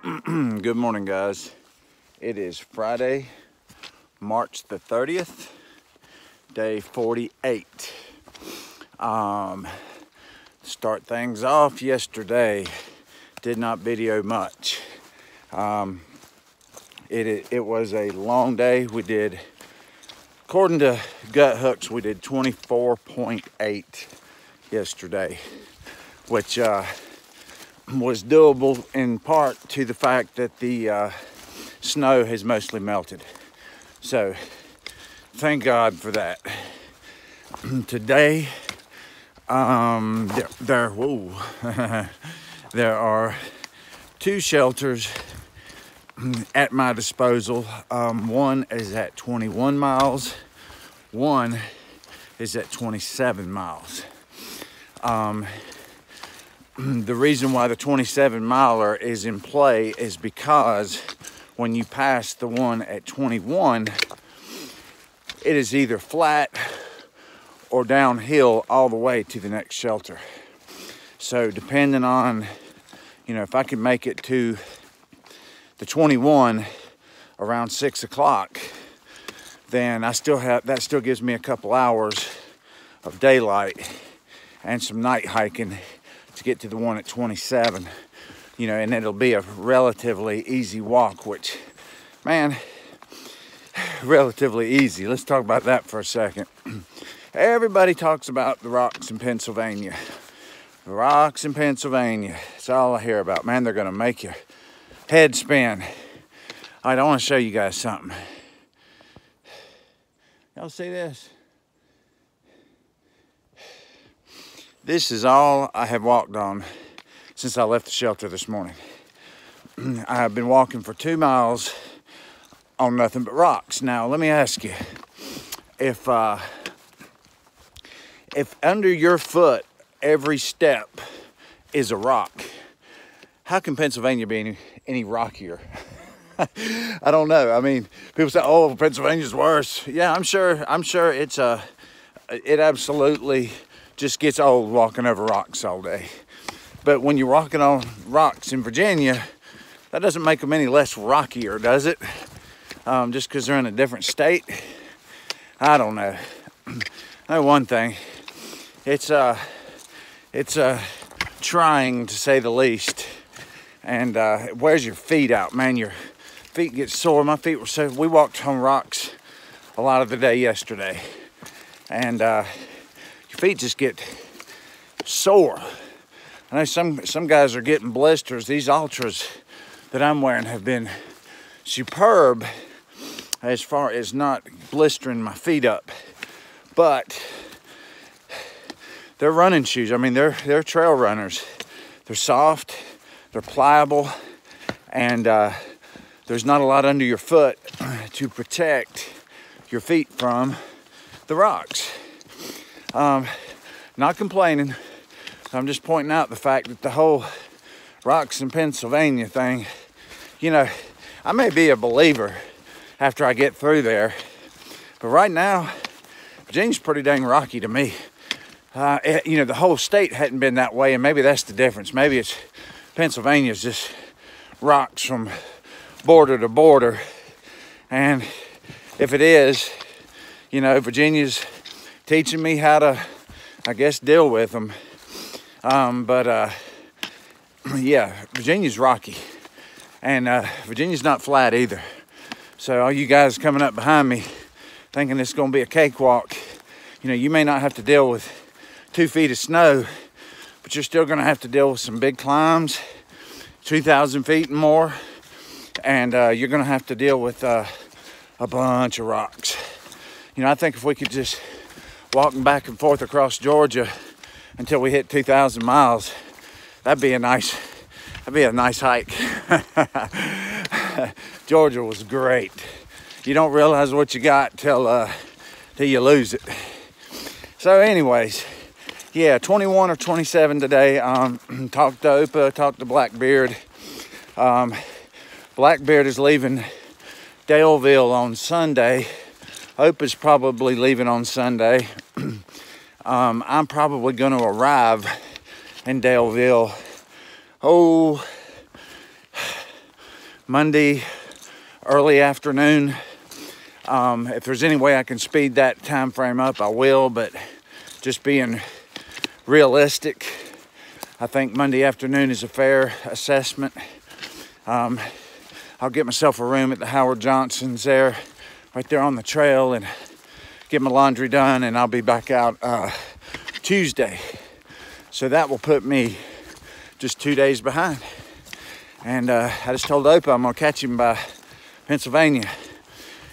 Good morning, guys. It is Friday, March the 30th, day 48. Start things off yesterday. Did not video much. It was a long day. We did, according to gut hooks, we did 24.8 yesterday, which was doable in part to the fact that the snow has mostly melted. So thank God for that. Today, there are two shelters at my disposal. One is at 21 miles. One is at 27 miles. The reason why the 27 miler is in play is because when you pass the one at 21, it is either flat or downhill all the way to the next shelter. So depending on, if I can make it to the 21 around 6 o'clock, then that still gives me a couple hours of daylight and some night hiking to get to the one at 27, and it'll be a relatively easy walk, which, man, relatively easy. Let's talk about that for a second. Everybody talks about the rocks in Pennsylvania. The rocks in Pennsylvania. That's all I hear about. Man, they're gonna make your head spin. All right, I wanna show you guys something. Y'all see this? This is all I have walked on since I left the shelter this morning. I have been walking for 2 miles on nothing but rocks. Now, let me ask you, if under your foot every step is a rock, how can Pennsylvania be any rockier? I don't know. I mean, people say, "Oh, Pennsylvania's worse." Yeah, I'm sure it absolutely just gets old walking over rocks all day. But when you're walking on rocks in Virginia, that doesn't make them any less rockier, does it? Just because they're in a different state? I don't know. I know one thing. It's trying, to say the least. And it wears your feet out, man. Your feet get sore. My feet were sore. We walked on rocks a lot of the day yesterday. And your feet just get sore. I know some guys are getting blisters. These Ultras that I'm wearing have been superb as far as not blistering my feet up. But they're running shoes. I mean, they're trail runners. They're soft, they're pliable, and there's not a lot under your foot to protect your feet from the rocks. Not complaining. I'm just pointing out the fact that the whole rocks in Pennsylvania thing, I may be a believer after I get through there, but right now, Virginia's pretty dang rocky to me. The whole state hadn't been that way, and maybe that's the difference. Maybe it's Pennsylvania's just rocks from border to border, and if it is, Virginia's teaching me how to, I guess, deal with them. Yeah, Virginia's rocky, and Virginia's not flat either. So all you guys coming up behind me thinking it's gonna be a cakewalk, you may not have to deal with 2 feet of snow, but you're still gonna have to deal with some big climbs, 2,000 feet and more, and you're gonna have to deal with a bunch of rocks. I think if we could just walking back and forth across Georgia until we hit 2,000 miles, that'd be a nice hike. Georgia was great. You don't realize what you got till you lose it. So anyways, yeah, 21 or 27 today. Talked to Opa, talked to Blackbeard. Blackbeard is leaving Daleville on Sunday. Opa's probably leaving on Sunday. I'm probably going to arrive in Daleville Monday, early afternoon. If there's any way I can speed that time frame up, I will, but just being realistic, I think Monday afternoon is a fair assessment. I'll get myself a room at the Howard Johnson's there, right there on the trail, and get my laundry done, and I'll be back out Tuesday. So that will put me just 2 days behind. And I just told Opa I'm gonna catch him by Pennsylvania.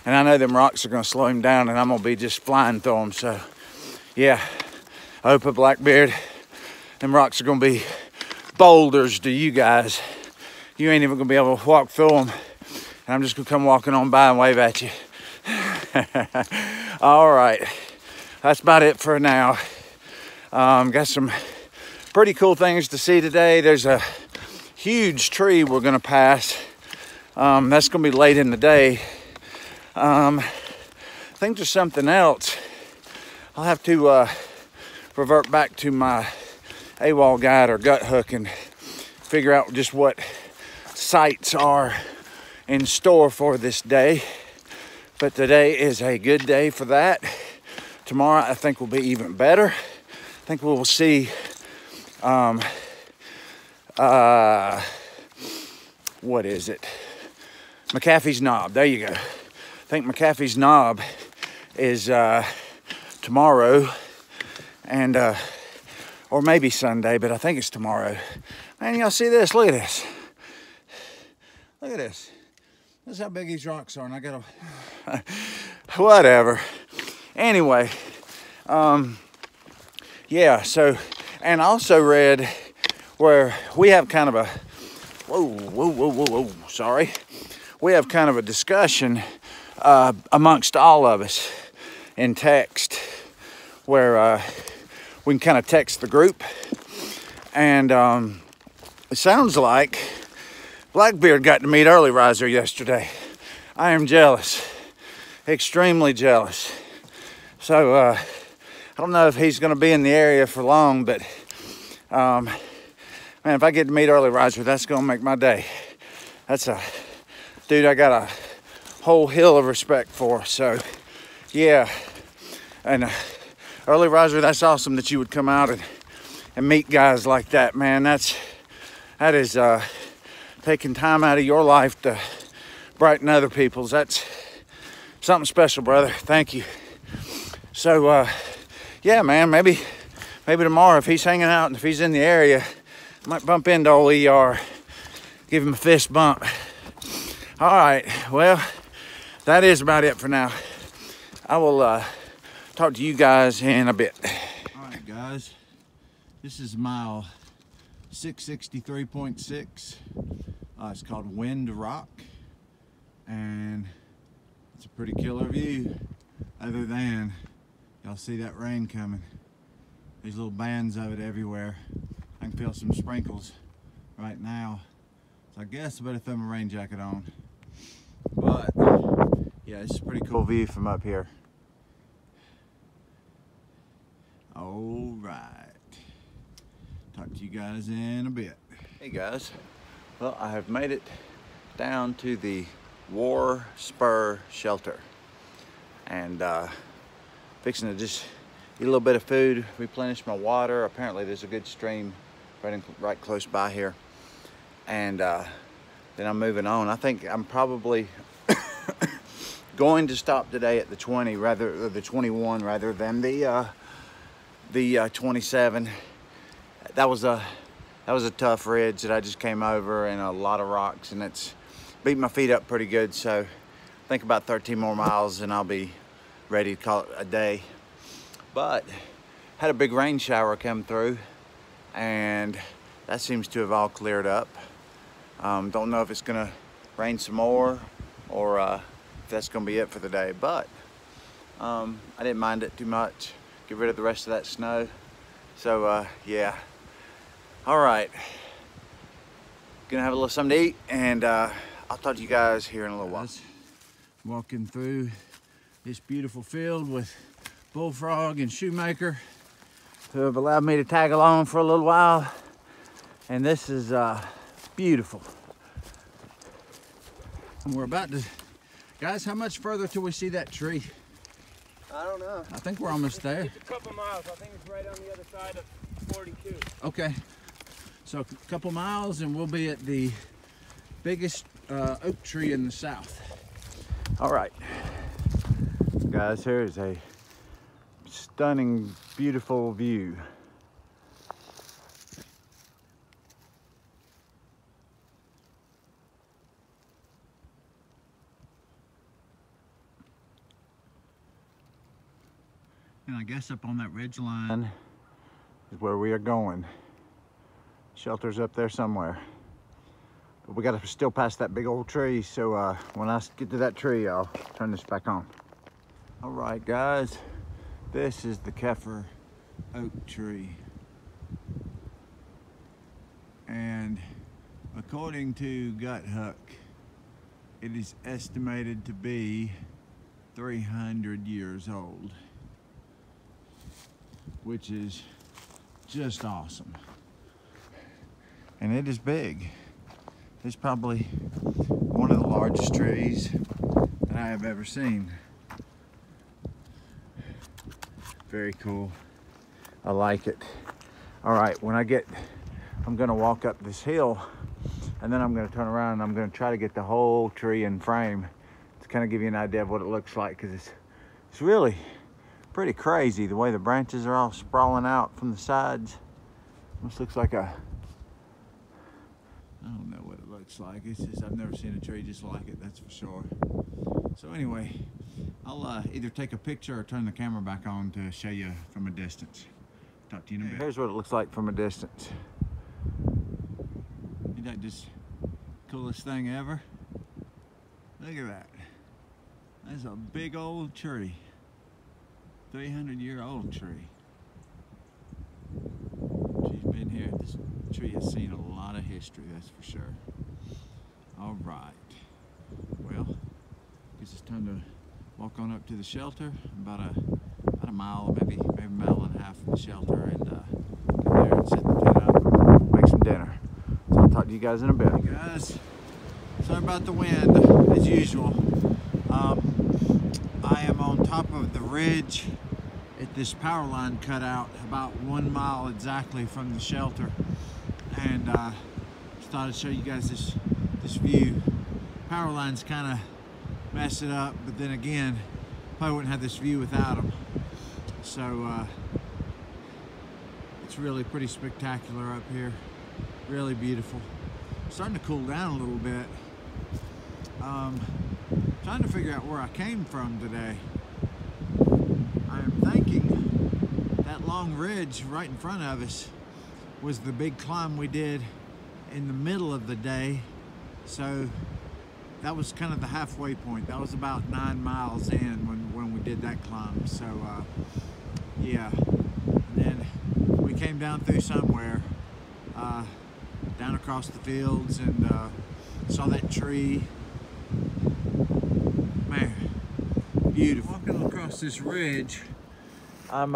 And I know them rocks are gonna slow him down, and I'm gonna be just flying through them. So yeah, Opa, Blackbeard, them rocks are gonna be boulders to you guys. You ain't even gonna be able to walk through them. And I'm just gonna come walking on by and wave at you. All right, that's about it for now. Got some pretty cool things to see today. There's a huge tree we're gonna pass. That's gonna be late in the day. I think there's something else. I'll have to revert back to my AWOL guide or gut hook and figure out just what sights are in store for this day. But today is a good day for that. Tomorrow I think will be even better. I think we will see what is it? McAfee's Knob. There you go. I think McAfee's Knob is tomorrow, and or maybe Sunday, but I think it's tomorrow. Man, y'all see this? Look at this. Look at this. This is how big these rocks are, and I gotta whatever. Anyway, yeah, so, and I also read where we have kind of a whoa, sorry. We have kind of a discussion amongst all of us in text where we can kind of text the group, and it sounds like Blackbeard got to meet Early Riser yesterday. I am jealous, extremely jealous. So I don't know if he's gonna be in the area for long, but man, if I get to meet Early Riser, that's gonna make my day. That's a dude I got a whole hill of respect for. So yeah, and Early Riser, that's awesome that you would come out and meet guys like that, man. That is taking time out of your life to brighten other people's. That's something special, brother. Thank you. So yeah, man, maybe tomorrow, if he's hanging out and if he's in the area, I might bump into old ER, give him a fist bump. All right, well, that is about it for now. I will talk to you guys in a bit. All right, guys, this is mile 663.6. It's called Wind Rock, and it's a pretty killer view, other than y'all see that rain coming. There's little bands of it everywhere. I can feel some sprinkles right now, so I guess I better throw my rain jacket on. But yeah, it's a pretty cool view from up here. All right, talk to you guys in a bit. Hey guys, well, I have made it down to the War Spur shelter, and fixing to just eat a little bit of food, replenish my water. Apparently there's a good stream right close by here, and then I'm moving on. I think I'm probably going to stop today at the 20 rather, or the 21 rather than the 27. That was a tough ridge that I just came over, and a lot of rocks, and it's beat my feet up pretty good. So I think about 13 more miles and I'll be ready to call it a day. But had a big rain shower come through, and that seems to have all cleared up. Don't know if it's gonna rain some more or if that's gonna be it for the day, but I didn't mind it too much. Get rid of the rest of that snow. So yeah, all right, gonna have a little something to eat, and I'll talk to you guys here in a little while. Walking through this beautiful field with Bullfrog and Shoemaker, who have allowed me to tag along for a little while, and this is beautiful. And we're about to, guys, how much further till we see that tree? I don't know. I think we're almost there. It's a couple miles. I think it's right on the other side of 42. Okay. So a couple miles and we'll be at the biggest oak tree in the south. All right. Guys, here is a stunning, beautiful view. And I guess up on that ridge line is where we are going. Shelter's up there somewhere. But we gotta still pass that big old tree, so when I get to that tree, I'll turn this back on. All right, guys, this is the Keffer oak tree. And according to Gut Hook, it is estimated to be 300 years old, which is just awesome. And it is big. It's probably one of the largest trees that I have ever seen. Very cool. I like it. All right, I'm gonna walk up this hill and then I'm gonna turn around and I'm gonna try to get the whole tree in frame to kind of give you an idea of what it looks like, because it's really pretty crazy the way the branches are all sprawling out from the sides. Almost looks like I don't know what it looks like. It's just, I've never seen a tree just like it, that's for sure. So anyway, I'll either take a picture or turn the camera back on to show you from a distance. Talk to you in a bit. Here's what it looks like from a distance. Isn't that just coolest thing ever? Look at that. That's a big old tree. 300-year-old tree. She's been here. This tree has seen a lot of history, that's for sure. All right. Well, I guess it's time to walk on up to the shelter. About a mile, maybe a mile and a half from the shelter, and get there and set the tent up, make some dinner. So I'll talk to you guys in a bit. Hey guys, sorry about the wind, as usual. I am on top of the ridge at this power line cutout, about 1 mile exactly from the shelter, and just thought I'd show you guys this view. Power lines kind of mess it up, but then again, probably wouldn't have this view without them. So it's really pretty spectacular up here, really beautiful. Starting to cool down a little bit. Trying to figure out where I came from today. I am thinking that long ridge right in front of us was the big climb we did in the middle of the day. So that was kind of the halfway point. That was about 9 miles in when we did that climb. So yeah, and then we came down through somewhere, down across the fields, and saw that tree. Man, beautiful. Walking across this ridge, I'm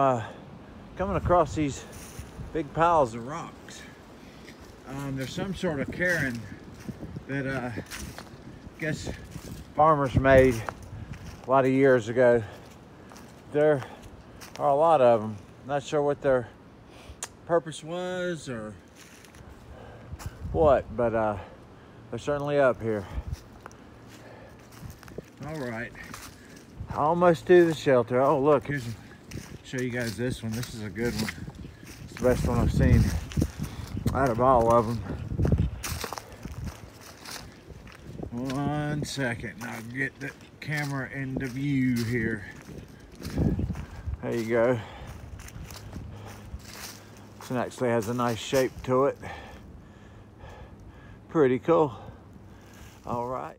coming across these big piles of rocks. There's some sort of cairn that I guess farmers made a lot of years ago. There are a lot of them. Not sure what their purpose was or what, but they're certainly up here. All right, almost to the shelter. Oh look, show you guys this one. This is a good one. It's the best one I've seen out of all of them. One second, I'll get the camera into view here. There you go. This one actually has a nice shape to it. Pretty cool. All right.